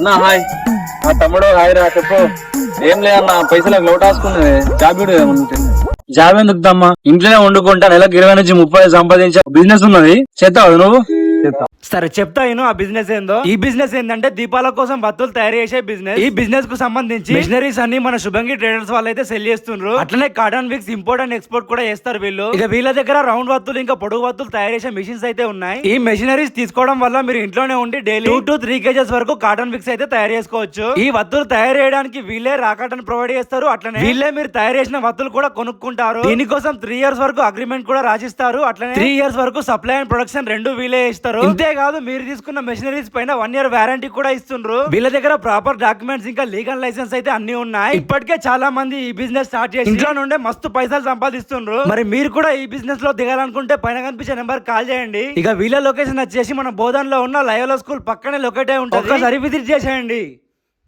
నా హాయ్ ఆ తమ్ముడు హాయ్ రా చెప్పు. ఏం లేదన్నా పైసలకు లోటు రాసుకున్నది జాబ్ జాబ్ ఎందుకు తమ్మా ఇంట్లోనే వండుకుంటా నెలకు 20 నుంచి 30 సంపాదించే బిజినెస్ ఉన్నది చేస్తావు నువ్వు. సరే చెప్తా ఆ బిజినెస్ ఏందో. ఈ బిజినెస్ ఏంటంటే దీపాల కోసం వత్తులు తయారు చేసే బిజినెస్. ఈ బిజినెస్ కు సంబంధించి మిషనరీస్ అన్ని మన శుభంగి ట్రేడర్స్ వాళ్ళు అయితే సెల్ చేస్తున్నారు. అట్లనే cotton Vicks import and export కూడా చేస్తారు వీళ్ళు. ఇక వీళ్ళ దగ్గర రౌండ్ వత్తులు ఇంకా పొడుగు వత్తులు తయారు చేసే మిషన్స్ అయితే ఉన్నాయి. ఈ మెషినరీస్ తీసుకోవడం వల్ల మీరు ఇంట్లోనే ఉండి డైలీ 2 to 3 kgs వరకు కాటన్ విక్స్ అయితే తయారు చేసుకోవచ్చు. ఈ వత్తులు తయారు చేయడానికి వీళ్ళే రా కాటన్ ప్రొవైడ్ చేస్తారు. అట్లనే వీళ్ళే మీరు తయారు చేసిన వత్తులు కూడా కొనుక్కుంటారు. దీనికోసం 3 years వరకు అగ్రిమెంట్ కూడా రాసిస్తారు. అట్లనే 3 years వరకు సప్లై అండ్ ప్రొడక్షన్ రెండు వీళ్ళే ఇస్తారు. కాదు మీరు తీసుకున్న మెషినరీస్ పైన 1 year వారంటీ కూడా ఇస్తుండ్రు. వీళ్ళ దగ్గర ప్రాపర్ డాక్యుమెంట్స్ ఇంకా లీగల్ లైసెన్స్ అయితే అన్ని ఉన్నాయి. ఇప్పటికే చాలా మంది ఈ బిజినెస్ స్టార్ట్ చేసి ఇంట్లో నుండే మస్తు పైసలు సంపాదిస్తుండ్రు. మరి మీరు కూడా ఈ బిజినెస్ లో దిగాలనుకుంటే పైన కనిపించే నెంబర్ కాల్ చేయండి. ఇక వీళ్ళ లొకేషన్ వచ్చేసి మన బోధన్ లో ఉన్న లయోలా స్కూల్ పక్కనే లొకేట్ అయి ఉంటుంది. ఒకసారి విజిట్ చేసేయండి.